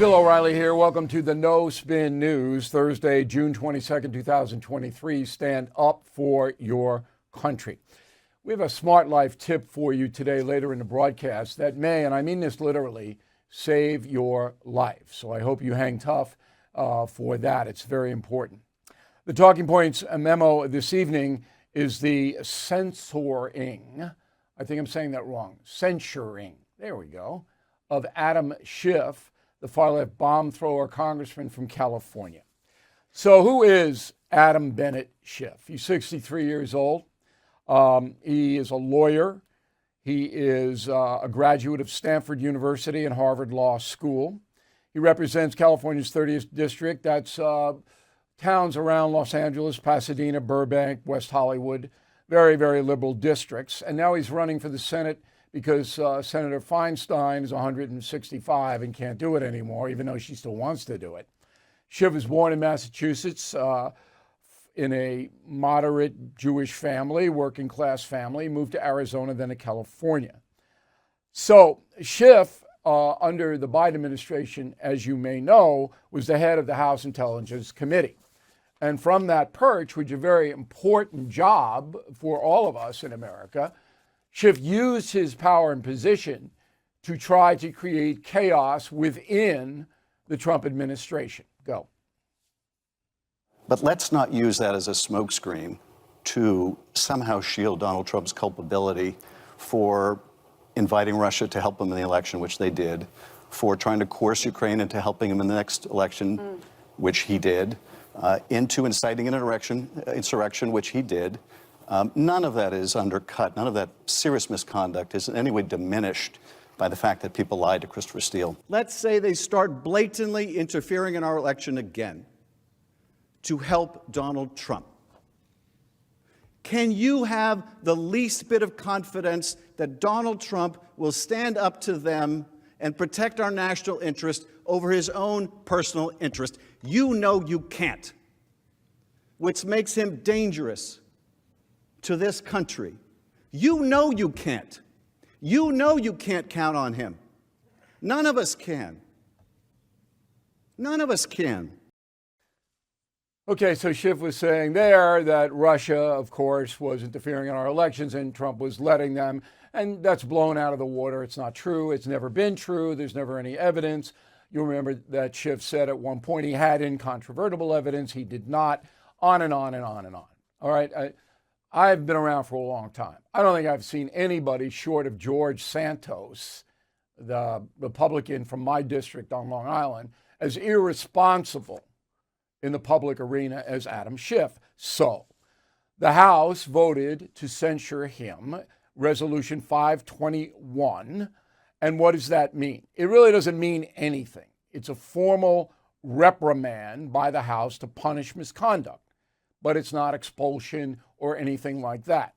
Bill O'Reilly here. Welcome to the No Spin News, Thursday, June 22nd, 2023. Stand up for your country. We have a Smart Life tip for you today later in the broadcast that may, and I mean this literally, save your life. So I hope you hang tough for that. It's very important. The Talking Points memo this evening is the censoring, I think I'm saying that wrong, censuring, there we go, of Adam Schiff, the far-left bomb thrower congressman from California. So who is Adam Bennett Schiff? He's 63 years old. He is a lawyer. He is a graduate of Stanford University and Harvard Law School. He represents California's 30th district. That's towns around Los Angeles, Pasadena, Burbank, West Hollywood, very, very liberal districts. And now he's running for the Senate because Senator Feinstein is 165 and can't do it anymore, even though she still wants to do it. Schiff was born in Massachusetts in a moderate Jewish family, working class family, moved to Arizona, then to California. So Schiff, under the Biden administration, as you may know, was the head of the House Intelligence Committee. And from that perch, which is a very important job for all of us in America, Schiff used his power and position to try to create chaos within the Trump administration. Go. But let's not use that as a smokescreen to somehow shield Donald Trump's culpability for inviting Russia to help him in the election, which they did, for trying to coerce Ukraine into helping him in the next election, which he did, into inciting an insurrection, which he did. None of that is undercut. None of that serious misconduct is in any way diminished by the fact that people lied to Christopher Steele. Let's say they start blatantly interfering in our election again to help Donald Trump. Can you have the least bit of confidence that Donald Trump will stand up to them and protect our national interest over his own personal interest? You know you can't, which makes him dangerous to this country. You know you can't. You know you can't count on him. None of us can. None of us can. Okay, so Schiff was saying there that Russia, of course, was interfering in our elections and Trump was letting them. And that's blown out of the water. It's not true. It's never been true. There's never any evidence. You'll remember that Schiff said at one point he had incontrovertible evidence. He did not. On and on and on and on. All right. I've been around for a long time. I don't think I've seen anybody short of George Santos, the Republican from my district on Long Island, as irresponsible in the public arena as Adam Schiff. So the House voted to censure him, Resolution 521. And what does that mean? It really doesn't mean anything. It's a formal reprimand by the House to punish misconduct, but it's not expulsion or anything like that.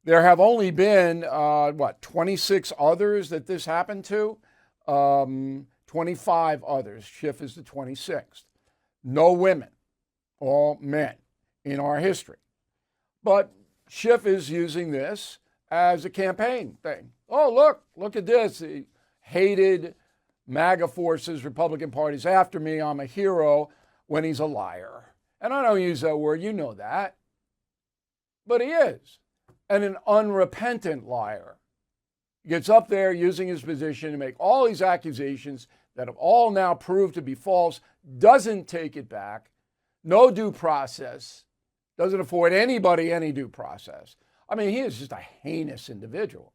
There have only been, 26 others that this happened to? 25 others. Schiff is the 26th. No women, all men in our history. But Schiff is using this as a campaign thing. Oh, look at this. He hated MAGA forces, Republican parties after me. I'm a hero, when he's a liar. And I don't use that word, you know that. But he is. And an unrepentant liar. He gets up there using his position to make all these accusations that have all now proved to be false, doesn't take it back, no due process, doesn't afford anybody any due process. I mean, he is just a heinous individual.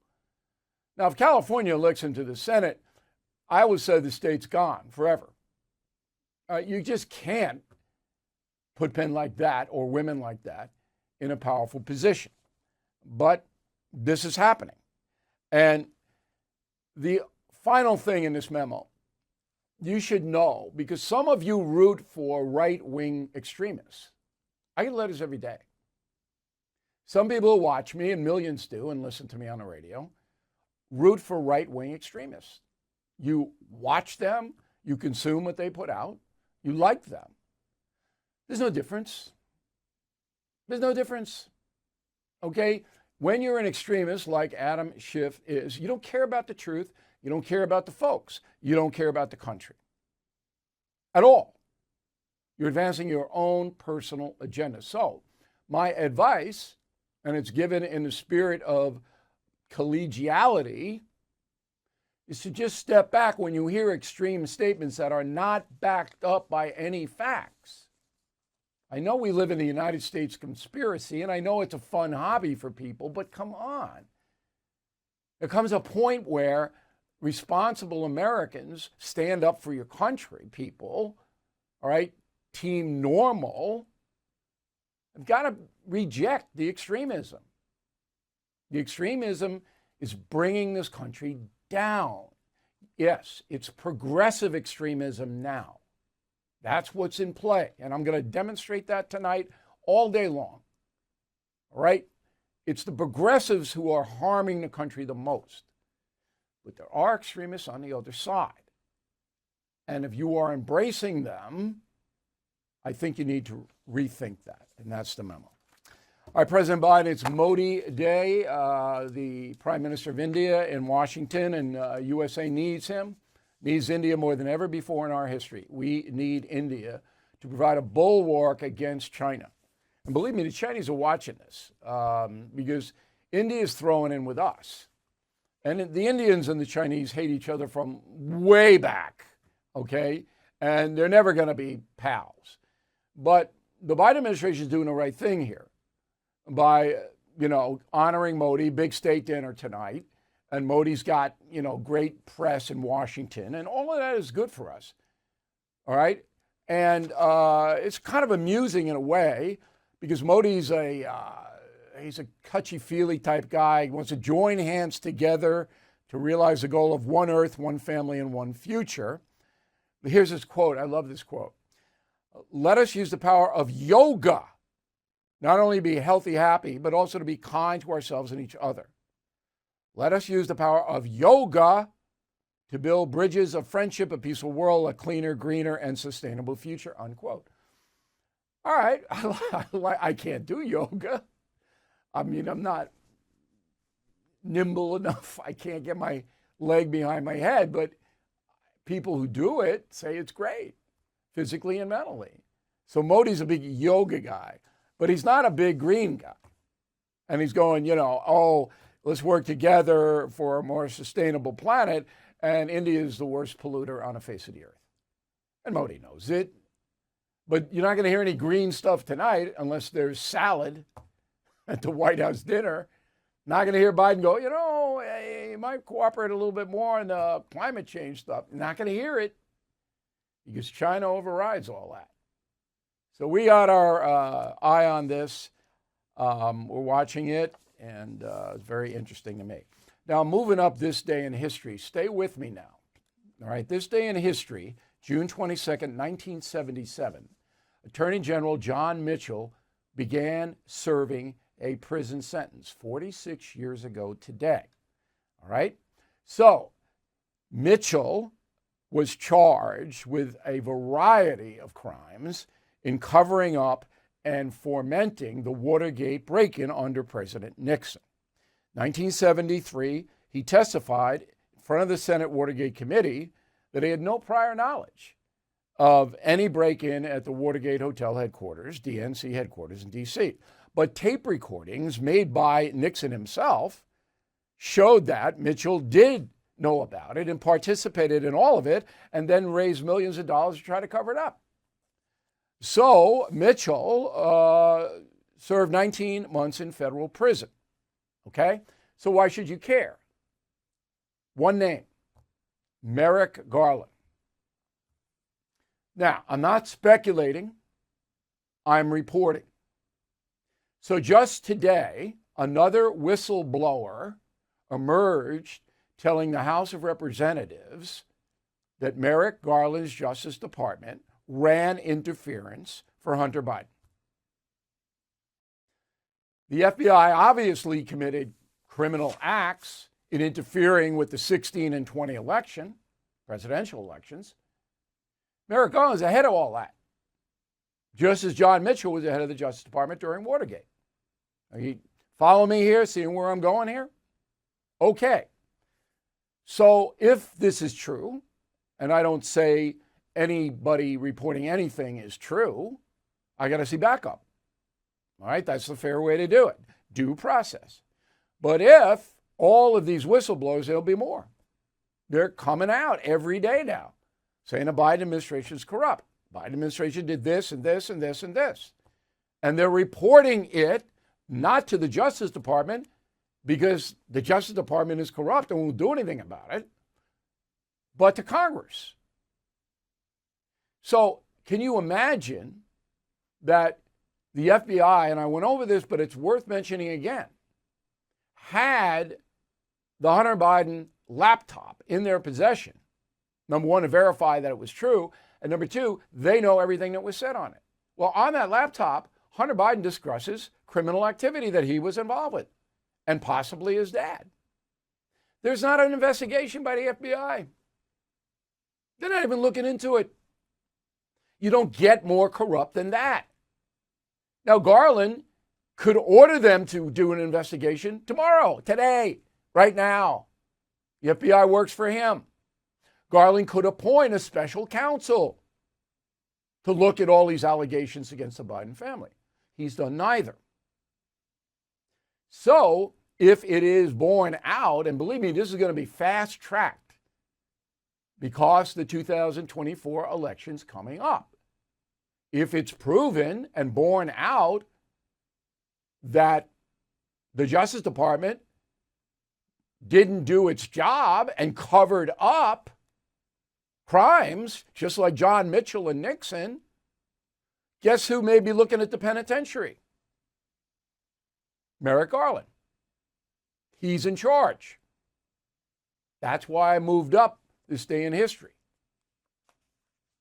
Now, if California elects him to the Senate, I would say the state's gone forever. You just can't put men like that or women like that in a powerful position. But this is happening. And the final thing in this memo, you should know, because some of you root for right-wing extremists. I get letters every day. Some people who watch me, and millions do, and listen to me on the radio, root for right-wing extremists. You watch them, you consume what they put out, you like them. There's no difference. There's no difference. Okay? When you're an extremist like Adam Schiff is, you don't care about the truth. You don't care about the folks. You don't care about the country. at all. You're advancing your own personal agenda. So my advice, and it's given in the spirit of collegiality, is to just step back when you hear extreme statements that are not backed up by any facts. I know we live in the United States conspiracy, and I know it's a fun hobby for people, but come on. There comes a point where responsible Americans stand up for your country, people, all right, team normal, have got to reject the extremism. The extremism is bringing this country down. Yes, it's progressive extremism now. That's what's in play. And I'm going to demonstrate that tonight all day long. All right? It's the progressives who are harming the country the most. But there are extremists on the other side. And if you are embracing them, I think you need to rethink that. And that's the memo. All right, President Biden, it's Modi Day, the Prime Minister of India in Washington, and USA needs him, needs India more than ever before in our history. We need India to provide a bulwark against China. And believe me, the Chinese are watching this because India is throwing in with us. And the Indians and the Chinese hate each other from way back, okay? And they're never going to be pals. But the Biden administration is doing the right thing here by, honoring Modi, big state dinner tonight. And Modi's got, great press in Washington. And all of that is good for us. All right? And it's kind of amusing in a way because Modi's he's a touchy-feely type guy. He wants to join hands together to realize the goal of one earth, one family, and one future. But here's his quote. I love this quote. Let us use the power of yoga, not only to be healthy, happy, but also to be kind to ourselves and each other. Let us use the power of yoga to build bridges of friendship, a peaceful world, a cleaner, greener, and sustainable future, unquote. All right, I can't do yoga. I mean, I'm not nimble enough. I can't get my leg behind my head, but people who do it say it's great, physically and mentally. So Modi's a big yoga guy, but he's not a big green guy. And he's going, let's work together for a more sustainable planet, and India is the worst polluter on the face of the earth. And Modi knows it. But you're not going to hear any green stuff tonight unless there's salad at the White House dinner. Not going to hear Biden go, you might cooperate a little bit more on the climate change stuff. Not going to hear it because China overrides all that. So we got our eye on this. We're watching it, and it's very interesting to me. Now, moving up this day in history, stay with me now. All right, this day in history, June 22nd, 1977, Attorney General John Mitchell began serving a prison sentence 46 years ago today. All right? So, Mitchell was charged with a variety of crimes in covering up and fomenting the Watergate break-in under President Nixon. 1973, he testified in front of the Senate Watergate Committee that he had no prior knowledge of any break-in at the Watergate Hotel headquarters, DNC headquarters in D.C. But tape recordings made by Nixon himself showed that Mitchell did know about it and participated in all of it and then raised millions of dollars to try to cover it up. So Mitchell served 19 months in federal prison. Okay? So why should you care? One name, Merrick Garland. Now, I'm not speculating. I'm reporting. So just today, another whistleblower emerged telling the House of Representatives that Merrick Garland's Justice Department ran interference for Hunter Biden. The FBI obviously committed criminal acts in interfering with the 16 and 20 presidential elections. Merrick Garland is ahead of all that, just as John Mitchell was ahead of the Justice Department during Watergate. Are you follow me here, seeing where I'm going here? Okay. So if this is true, and I don't say anybody reporting anything is true, I got to see backup. All right, that's the fair way to do it. Due process. But if all of these whistleblowers, there'll be more. They're coming out every day now saying the Biden administration is corrupt. Biden administration did this and this and this and this. And they're reporting it not to the Justice Department because the Justice Department is corrupt and won't do anything about it, but to Congress. So can you imagine that the FBI, and I went over this, but it's worth mentioning again, had the Hunter Biden laptop in their possession, number one, to verify that it was true, and number two, they know everything that was said on it. Well, on that laptop, Hunter Biden discusses criminal activity that he was involved with, and possibly his dad. There's not an investigation by the FBI. They're not even looking into it. You don't get more corrupt than that. Now, Garland could order them to do an investigation tomorrow, today, right now. The FBI works for him. Garland could appoint a special counsel to look at all these allegations against the Biden family. He's done neither. So, if it is borne out, and believe me, this is going to be fast-tracked because the 2024 election's coming up. If it's proven and borne out that the Justice Department didn't do its job and covered up crimes, just like John Mitchell and Nixon, guess who may be looking at the penitentiary? Merrick Garland. He's in charge. That's why I moved up this day in history.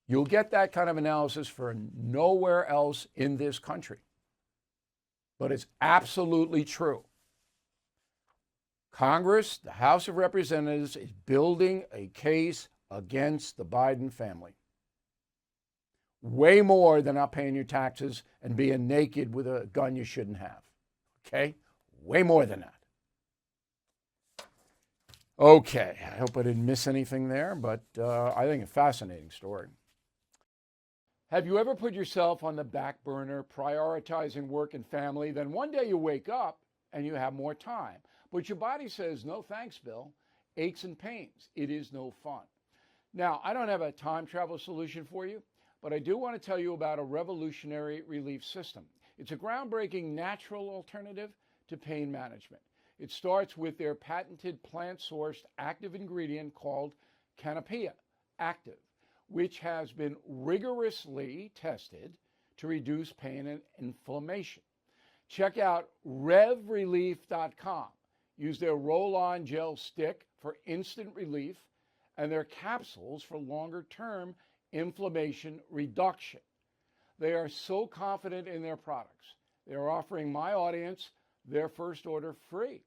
You'll get that kind of analysis for nowhere else in this country. But it's absolutely true. Congress, the House of Representatives, is building a case against the Biden family. Way more than not paying your taxes and being naked with a gun you shouldn't have. Okay? Way more than that. Okay, I hope I didn't miss anything there, but I think a fascinating story. Have you ever put yourself on the back burner, prioritizing work and family? Then one day you wake up and you have more time. But your body says, no thanks, Bill. Aches and pains. It is no fun. Now, I don't have a time travel solution for you, but I do want to tell you about a revolutionary relief system. It's a groundbreaking natural alternative to pain management. It starts with their patented plant-sourced active ingredient called Canopia Active, which has been rigorously tested to reduce pain and inflammation. Check out revrelief.com. Use their roll-on gel stick for instant relief and their capsules for longer-term inflammation reduction. They are so confident in their products. They are offering my audience their first order free,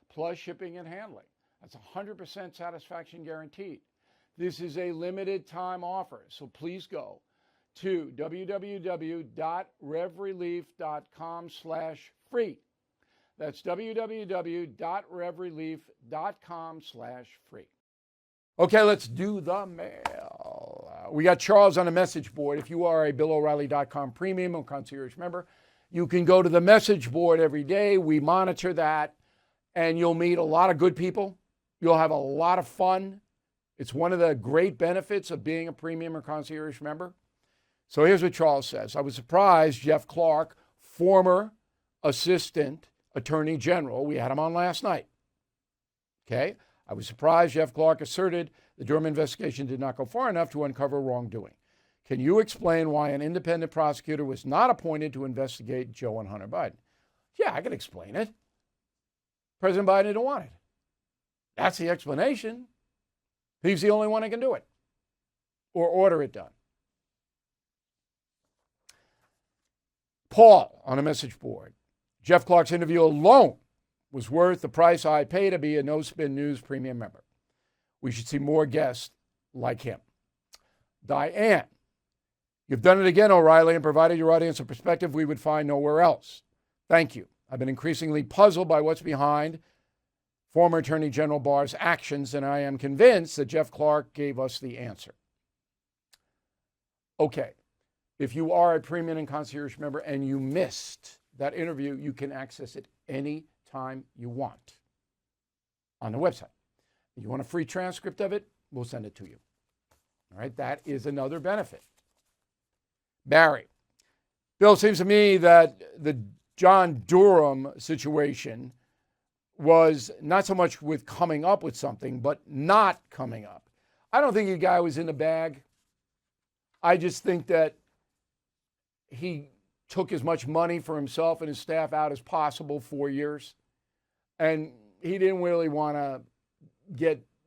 plus shipping and handling. That's 100% satisfaction guaranteed. This is a limited time offer, so please go to www.revrelief.com/free. That's www.revrelief.com/free. Okay, let's do the mail. We got Charles on the message board. If you are a BillO'Reilly.com premium or concierge member, you can go to the message board every day. We monitor that, and you'll meet a lot of good people. You'll have a lot of fun. It's one of the great benefits of being a premium or concierge member. So here's what Charles says. I was surprised Jeff Clark, former assistant attorney general, we had him on last night. Okay? I was surprised Jeff Clark asserted the Durham investigation did not go far enough to uncover wrongdoing. Can you explain why an independent prosecutor was not appointed to investigate Joe and Hunter Biden? Yeah, I can explain it. President Biden didn't want it. That's the explanation. He's the only one that can do it or order it done. Paul on a message board. Jeff Clark's interview alone was worth the price I pay to be a No Spin News premium member. We should see more guests like him. Diane, you've done it again, O'Reilly, and provided your audience a perspective we would find nowhere else. Thank you. I've been increasingly puzzled by what's behind former Attorney General Barr's actions, and I am convinced that Jeff Clark gave us the answer. Okay, if you are a premium and concierge member and you missed that interview, you can access it any time you want on the website. If you want a free transcript of it, we'll send it to you. All right, that is another benefit. Barry, Bill, it seems to me that the John Durham situation was not so much with coming up with something, but not coming up. I don't think the guy was in the bag. I just think that he took as much money for himself and his staff out as possible 4 years. And he didn't really want to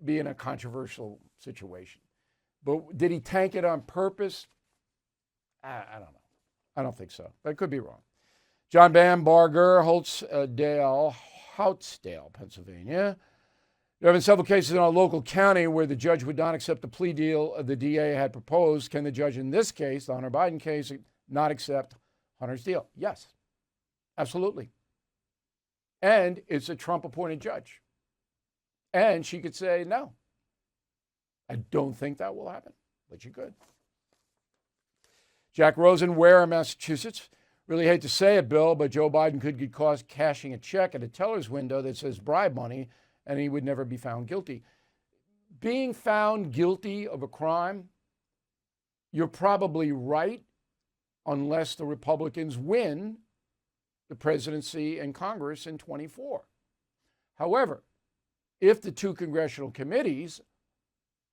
be in a controversial situation. But did he tank it on purpose? I don't know. I don't think so. But I could be wrong. John Bamberger, Houtsdale, Pennsylvania. There have been several cases in our local county where the judge would not accept the plea deal the DA had proposed. Can the judge in this case, the Hunter Biden case, not accept Hunter's deal? Yes, absolutely. And it's a Trump-appointed judge. And she could say no. I don't think that will happen, but you could. Jack Rosen, Wareham, Massachusetts. Really hate to say it, Bill, but Joe Biden could get caught cashing a check at a teller's window that says bribe money, and he would never be found guilty. Being found guilty of a crime, you're probably right, unless the Republicans win the presidency and Congress in 24. However, if the two congressional committees,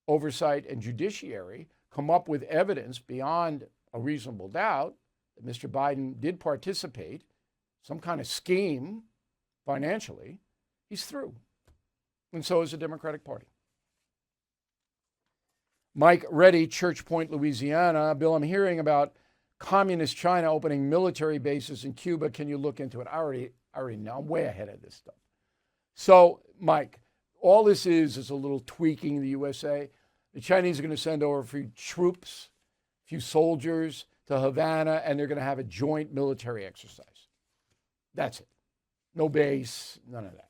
Oversight and Judiciary, come up with evidence beyond a reasonable doubt that Mr. Biden did participate, some kind of scheme financially, he's through. And so is the Democratic Party. Mike Reddy, Church Point, Louisiana. Bill, I'm hearing about communist China opening military bases in Cuba. Can you look into it? I already know. I'm way ahead of this stuff. So, Mike, all this is a little tweaking the USA. The Chinese are going to send over a few troops, a few soldiers to Havana, and they're going to have a joint military exercise. That's it. No base, none of that.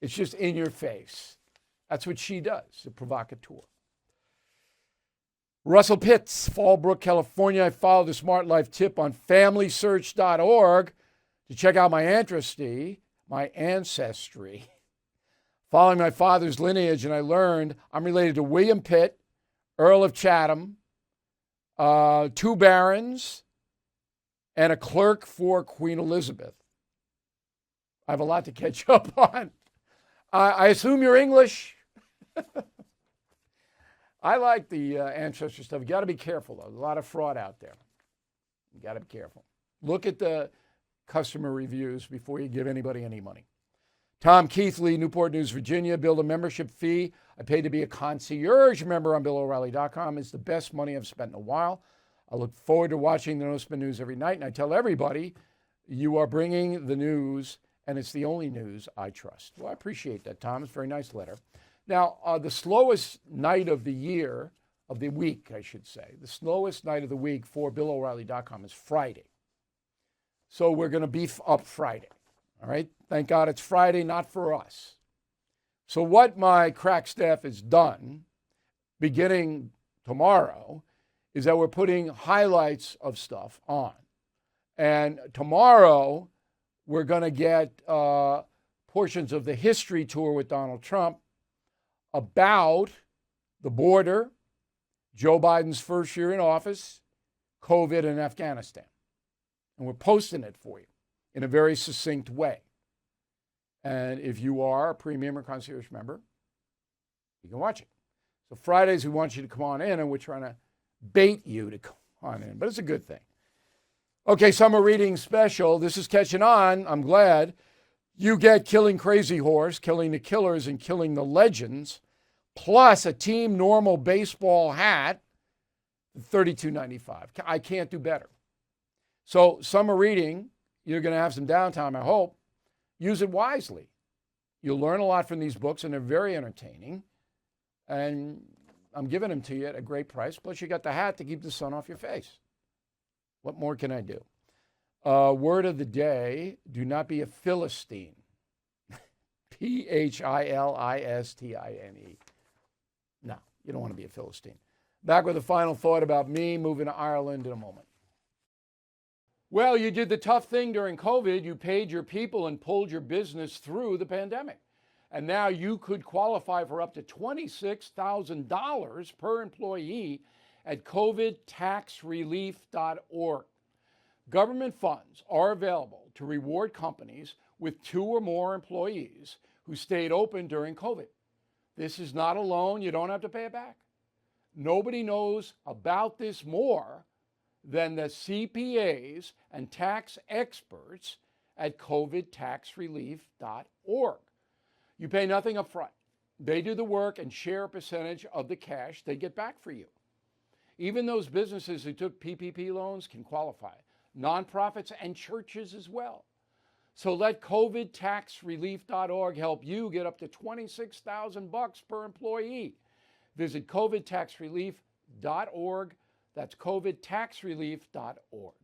It's just in your face. That's what she does, a provocateur. Russell Pitts, Fallbrook, California. I followed the Smart Life tip on FamilySearch.org to check out my ancestry. Following my father's lineage, and I learned I'm related to William Pitt, Earl of Chatham, 2 barons, and a clerk for Queen Elizabeth. I have a lot to catch up on. I assume you're English. I like the ancestry stuff. You got to be careful, though. There's a lot of fraud out there. You got to be careful. Look at the customer reviews before you give anybody any money. Tom Keithley, Newport News, Virginia. Build a membership fee. I paid to be a concierge member on BillO'Reilly.com. It's the best money I've spent in a while. I look forward to watching the No Spin News every night, and I tell everybody you are bringing the news, and it's the only news I trust. Well, I appreciate that, Tom. It's a very nice letter. Now, the slowest night of the year, of the week, I should say, the slowest night of the week for BillO'Reilly.com is Friday. So we're going to beef up Friday. All right? Thank God it's Friday, not for us. So what my crack staff has done, beginning tomorrow, is that we're putting highlights of stuff on. And tomorrow, we're going to get portions of the history tour with Donald Trump about the border, Joe Biden's first year in office, COVID, and Afghanistan. And we're posting it for you in a very succinct way. And if you are a premium or concierge member, you can watch it. So Fridays, we want you to come on in, and we're trying to bait you to come on in, but it's a good thing. Okay, summer reading special. This is catching on. I'm glad. You get Killing Crazy Horse, Killing the Killers, and Killing the Legends, plus a Team Normal baseball hat, $32.95. I can't do better. So summer reading, you're going to have some downtime, I hope. Use it wisely. You'll learn a lot from these books, and they're very entertaining. And I'm giving them to you at a great price. Plus, you got the hat to keep the sun off your face. What more can I do? Word of the day, do not be a Philistine. Philistine. No, you don't want to be a Philistine. Back with a final thought about me moving to Ireland in a moment. Well, you did the tough thing during COVID. You paid your people and pulled your business through the pandemic. And now you could qualify for up to $26,000 per employee at covidtaxrelief.org. Government funds are available to reward companies with 2 or more employees who stayed open during COVID. This is not a loan. You don't have to pay it back. Nobody knows about this more than the CPAs and tax experts at covidtaxrelief.org. You pay nothing up front. They do the work and share a percentage of the cash they get back for you. Even those businesses who took PPP loans can qualify. Nonprofits and churches as well. So let covidtaxrelief.org help you get up to $26,000 per employee. Visit covidtaxrelief.org. That's covidtaxrelief.org.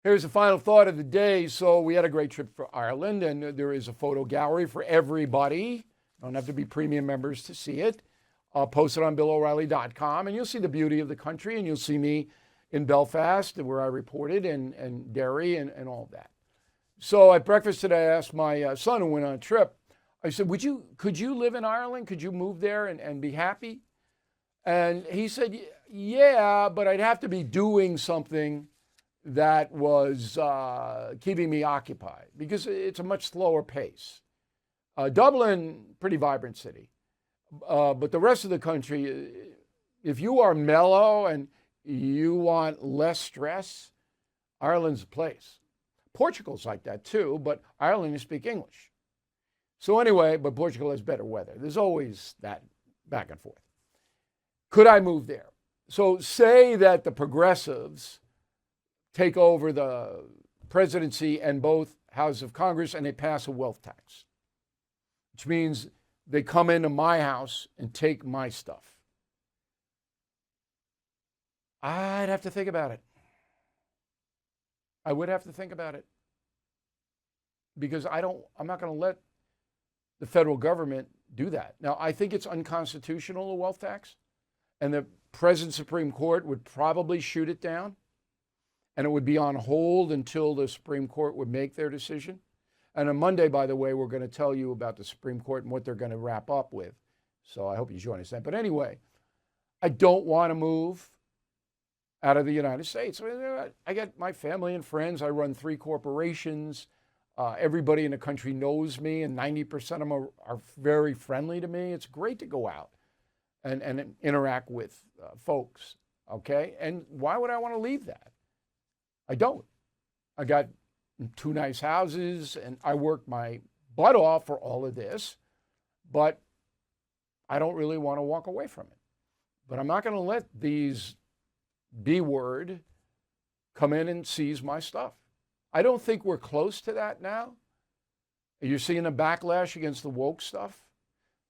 Here's the final thought of the day. So we had a great trip for Ireland, and there is a photo gallery for everybody. Don't have to be premium members to see it. I'll post it on BillO'Reilly.com, and you'll see the beauty of the country, and you'll see me in Belfast, where I reported, and Derry, and all of that. So at breakfast today, I asked my son, who went on a trip, I said, could you live in Ireland? Could you move there and be happy? And he said, yeah, but I'd have to be doing something that was keeping me occupied, because it's a much slower pace. Dublin, pretty vibrant city. But the rest of the country, if you are mellow and you want less stress, Ireland's the place. Portugal's like that too, but Ireland, you speak English. So anyway, but Portugal has better weather. There's always that back and forth. Could I move there? So say that the progressives take over the presidency and both houses of Congress, and they pass a wealth tax, which means they come into my house and take my stuff. I'd have to think about it. I would have to think about it, because I'm not going to let the federal government do that. Now, I think it's unconstitutional, a wealth tax, and the present Supreme Court would probably shoot it down, and it would be on hold until the Supreme Court would make their decision. And on Monday, by the way, we're going to tell you about the Supreme Court and what they're going to wrap up with. So I hope you join us then. But anyway, I don't want to move out of the United States. I got my family and friends. I run 3 corporations. Everybody in the country knows me, and 90% of them are very friendly to me. It's great to go out and interact with folks, okay? And why would I want to leave that? I don't. I got 2 nice houses, and I worked my butt off for all of this, but I don't really want to walk away from it. But I'm not going to let these B-word come in and seize my stuff. I don't think we're close to that now. You're seeing a backlash against the woke stuff.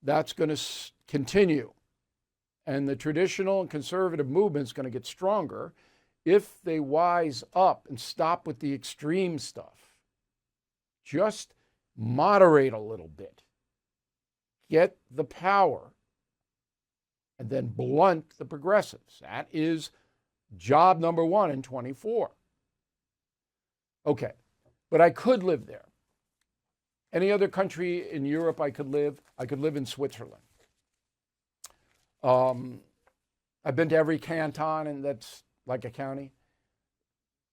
That's going to continue. And the traditional and conservative movement's going to get stronger if they wise up and stop with the extreme stuff. Just moderate a little bit. Get the power, and then blunt the progressives. That is job number 1 in 24. Okay, but I could live there. Any other country in Europe I could live in Switzerland. I've been to every canton, and that's like a county.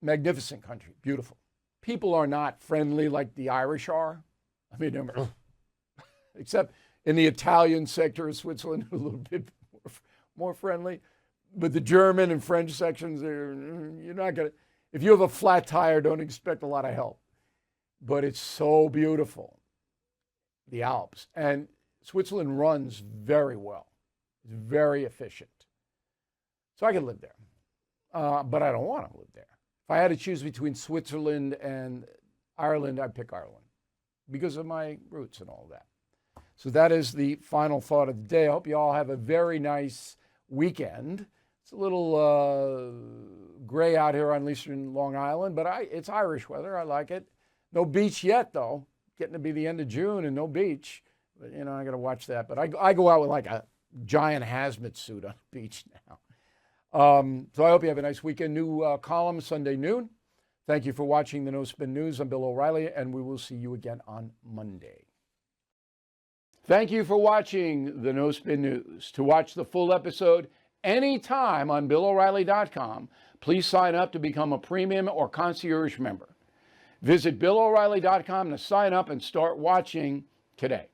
Magnificent country, beautiful. People are not friendly like the Irish are. I mean, except in the Italian sector of Switzerland, a little bit more friendly. But the German and French sections, you're not going to, if you have a flat tire, don't expect a lot of help. But it's so beautiful, the Alps. And Switzerland runs very well. It's very efficient. So I could live there. But I don't want to live there. If I had to choose between Switzerland and Ireland, I'd pick Ireland because of my roots and all that. So that is the final thought of the day. I hope you all have a very nice weekend. It's a little gray out here on eastern Long Island, but it's Irish weather. I like it. No beach yet, though. Getting to be the end of June and no beach. But, I got to watch that. But I go out with like a giant hazmat suit on the beach now. So I hope you have a nice weekend. New column Sunday noon. Thank you for watching the No Spin News. I'm Bill O'Reilly, and we will see you again on Monday. Thank you for watching the No Spin News. To watch the full episode anytime on BillO'Reilly.com, please sign up to become a premium or concierge member. Visit BillO'Reilly.com to sign up and start watching today.